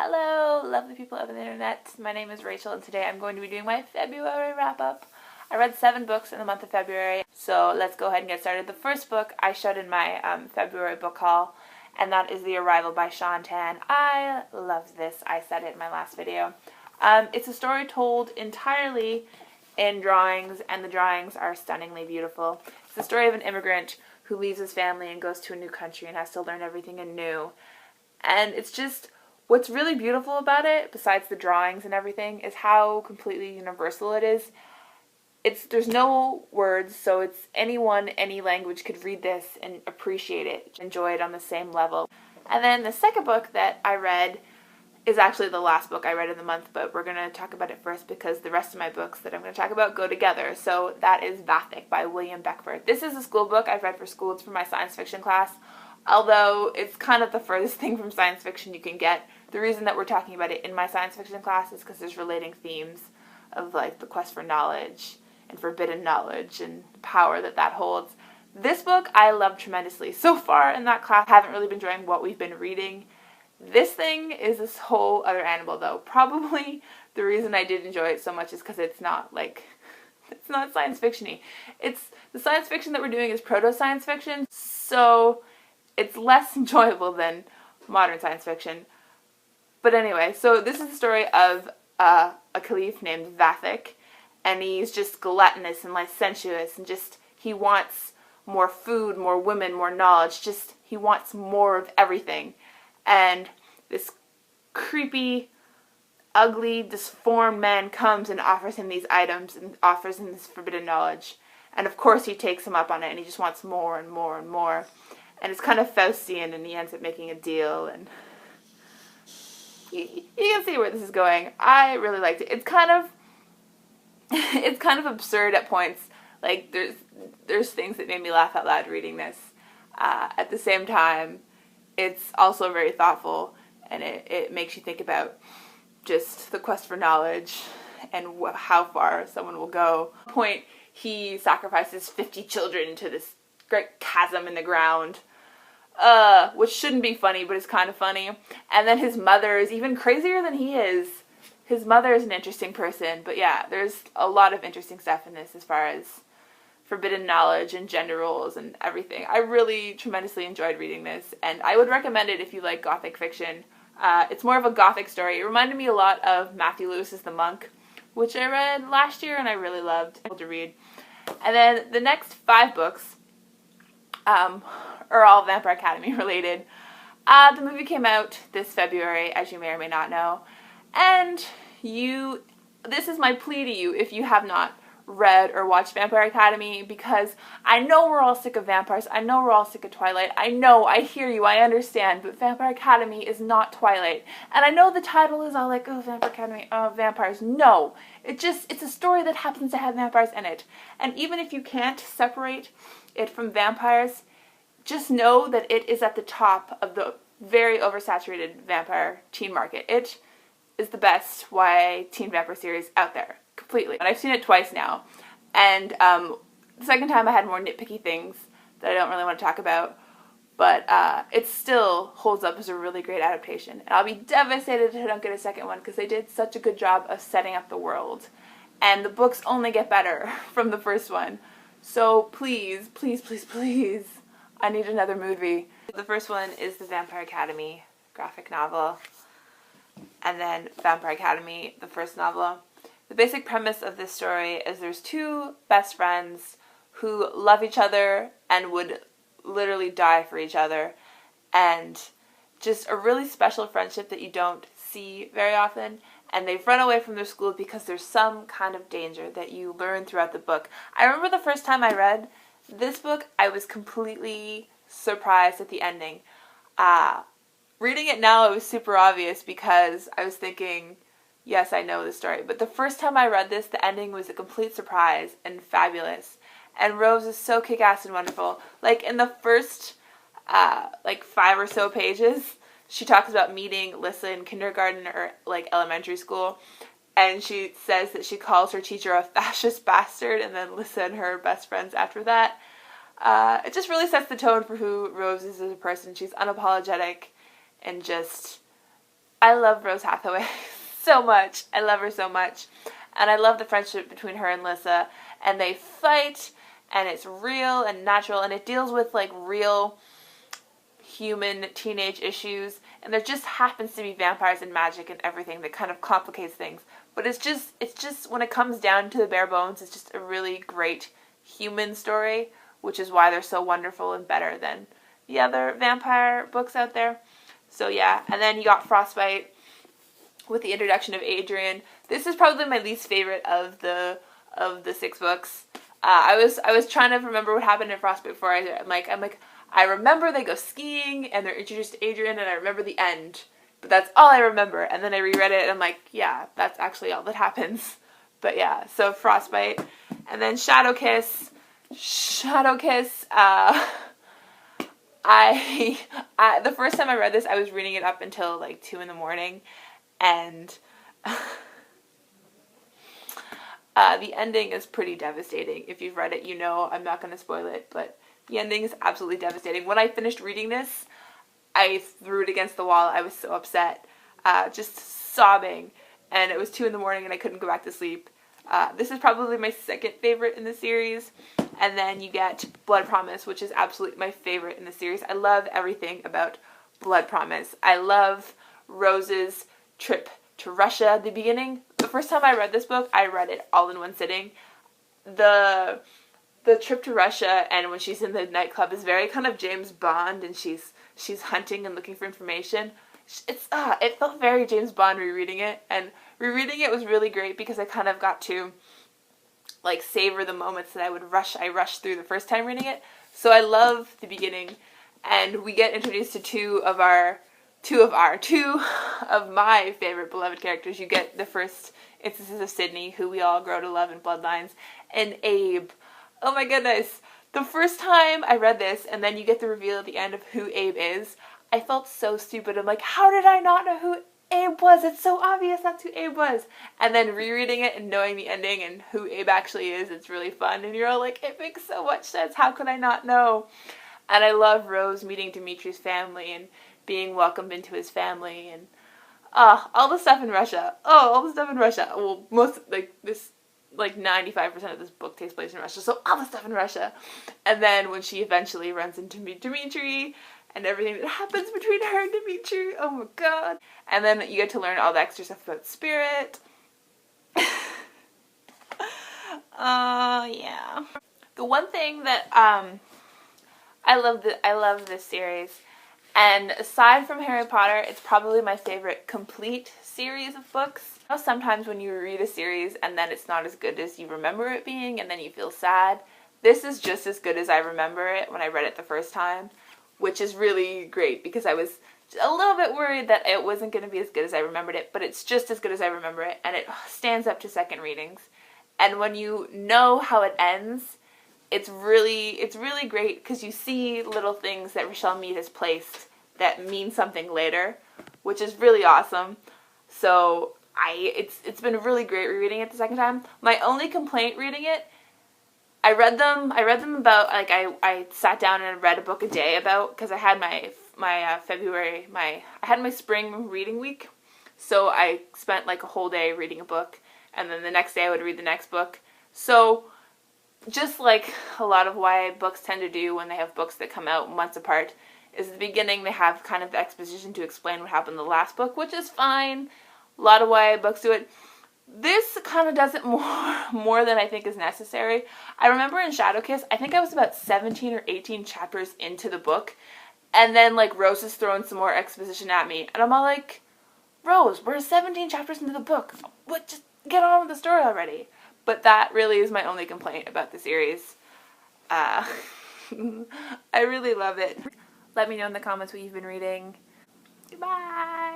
Hello, lovely people of the internet. My name is Rachel, and today I'm going to be doing my February wrap-up. I read 7 books in the month of February, so let's go ahead and get started. The first book I showed in my February book haul, and that is The Arrival by Shaun Tan. I love this. I said it in my last video. It's a story told entirely in drawings, and the drawings are stunningly beautiful. It's the story of an immigrant who leaves his family and goes to a new country and has to learn everything anew. And it's just, what's really beautiful about it, besides the drawings and everything, is how completely universal it is. There's no words, so it's anyone, any language could read this and appreciate it, enjoy it on the same level. And then the second book that I read is actually the last book I read in the month, but we're going to talk about it first because the rest of my books that I'm going to talk about go together. So that is Vathek by William Beckford. This is a school book I've read for school. It's for my science fiction class, although it's kind of the furthest thing from science fiction you can get. The reason that we're talking about it in my science fiction class is because there's relating themes of like the quest for knowledge and forbidden knowledge and power that holds. This book I love tremendously. So far in that class, I haven't really been enjoying what we've been reading. This thing is this whole other animal, though. Probably the reason I did enjoy it so much is because it's not science fiction-y. It's the science fiction that we're doing is proto-science fiction, so it's less enjoyable than modern science fiction. But anyway, so this is the story of a caliph named Vathek, and he's just gluttonous and licentious, and just he wants more food, more women, more knowledge. Just he wants more of everything. And this creepy, ugly, disformed man comes and offers him these items and offers him this forbidden knowledge. And of course he takes him up on it, and he just wants more and more and more. And it's kind of Faustian, and he ends up making a deal, and you can see where this is going. I really liked it. It's kind of absurd at points. Like, there's things that made me laugh out loud reading this. At the same time, it's also very thoughtful, and it makes you think about just the quest for knowledge and how far someone will go. At one point, he sacrifices 50 children to this great chasm in the ground, which shouldn't be funny, but it's kind of funny. And then his mother is even crazier than he is. His mother is an interesting person, but yeah, there's a lot of interesting stuff in this as far as forbidden knowledge and gender roles and everything. I really tremendously enjoyed reading this, and I would recommend it if you like gothic fiction. It's more of a gothic story. It reminded me a lot of Matthew Lewis's The Monk, which I read last year and I really loved to read. And then the next 5 books are all Vampire Academy related. The movie came out this February, as you may or may not know, and this is my plea to you if you have not read or watched Vampire Academy, because I know we're all sick of vampires, I know we're all sick of Twilight, I know, I hear you, I understand, but Vampire Academy is not Twilight. And I know the title is all like, oh, Vampire Academy, oh, vampires. No, it's a story that happens to have vampires in it. And even if you can't separate it from vampires, just know that it is at the top of the very oversaturated vampire teen market. It is the best YA teen vampire series out there. Completely. And I've seen it twice now. And the second time I had more nitpicky things that I don't really want to talk about. But it still holds up as a really great adaptation. And I'll be devastated if I don't get a second one, because they did such a good job of setting up the world. And the books only get better from the first one. So please, please, please, please, I need another movie. The first one is the Vampire Academy graphic novel. And then Vampire Academy, the first novel. The basic premise of this story is there's 2 best friends who love each other and would literally die for each other, and just a really special friendship that you don't see very often, and they've run away from their school because there's some kind of danger that you learn throughout the book. I remember the first time I read this book, I was completely surprised at the ending. Reading it now, it was super obvious because I was thinking, yes, I know the story. But the first time I read this, the ending was a complete surprise and fabulous. And Rose is so kick-ass and wonderful. Like, in the first, 5 or so pages, she talks about meeting Lissa in kindergarten or, elementary school. And she says that she calls her teacher a fascist bastard, and then Lissa and her best friends after that. It just really sets the tone for who Rose is as a person. She's unapologetic and just I love Rose Hathaway so much. I love her so much. And I love the friendship between her and Lissa. And they fight, and it's real and natural, and it deals with like real human teenage issues. And there just happens to be vampires and magic and everything that kind of complicates things. But it's just when it comes down to the bare bones, it's just a really great human story, which is why they're so wonderful and better than the other vampire books out there. So yeah, and then you got Frostbite with the introduction of Adrian. This is probably my least favorite of the 6 books. I was trying to remember what happened in Frostbite before I'm like I remember they go skiing and they're introduced to Adrian, and I remember the end. But that's all I remember. And then I reread it and I'm like, yeah, that's actually all that happens. But yeah, so Frostbite. And then Shadowkiss. The first time I read this, I was reading it up until like 2 in the morning. And the ending is pretty devastating. If you've read it, you know I'm not going to spoil it, but the ending is absolutely devastating. When I finished reading this, I threw it against the wall. I was so upset, just sobbing, and it was 2 in the morning and I couldn't go back to sleep. This is probably my second favorite in the series, and then you get Blood Promise, which is absolutely my favorite in the series. I love everything about Blood Promise. I love Rose's trip to Russia. The beginning, the first time I read this book, I read it all in one sitting. The trip to Russia and when she's in the nightclub is very kind of James Bond, and she's hunting and looking for information. It felt very James Bond rereading it, and rereading it was really great because I kind of got to like savor the moments that I rushed through the first time reading it. So I love the beginning, and we get introduced to two of my favorite beloved characters. You get the first instances of Sydney, who we all grow to love in Bloodlines, and Abe. Oh my goodness. The first time I read this, and then you get the reveal at the end of who Abe is, I felt so stupid. I'm like, how did I not know who Abe was? It's so obvious that's who Abe was. And then rereading it and knowing the ending and who Abe actually is, it's really fun. And you're all like, it makes so much sense. How could I not know? And I love Rose meeting Dimitri's family and being welcomed into his family. And all the stuff in Russia. All the stuff in Russia. Well, most, like 95% of this book takes place in Russia, so all the stuff in Russia. And then when she eventually runs into Dimitri and everything that happens between her and Dimitri, oh my god. And then you get to learn all the extra stuff about Spirit. Yeah. The one thing that I love this series, and aside from Harry Potter, it's probably my favorite complete series of books. You know, sometimes when you read a series and then it's not as good as you remember it being, and then you feel sad. This is just as good as I remember it when I read it the first time, which is really great because I was a little bit worried that it wasn't going to be as good as I remembered it, but it's just as good as I remember it, and it stands up to second readings. And when you know how it ends, it's really great because you see little things that Rochelle Mead has placed that mean something later, which is really awesome. So it's been really great rereading it the second time. My only complaint reading it, I read them about, like, I sat down and read a book a day about, because I had my spring reading week, so I spent like a whole day reading a book, and then the next day I would read the next book. So just like a lot of YA books tend to do when they have books that come out months apart, is at the beginning they have kind of the exposition to explain what happened in the last book, which is fine. A lot of YA books do it. This kind of does it more than I think is necessary. I remember in Shadowkiss, I think I was about 17 or 18 chapters into the book, and then like Rose is throwing some more exposition at me, and I'm all like, Rose, we're 17 chapters into the book. What? Just get on with the story already. But that really is my only complaint about the series. I really love it. Let me know in the comments what you've been reading. Goodbye!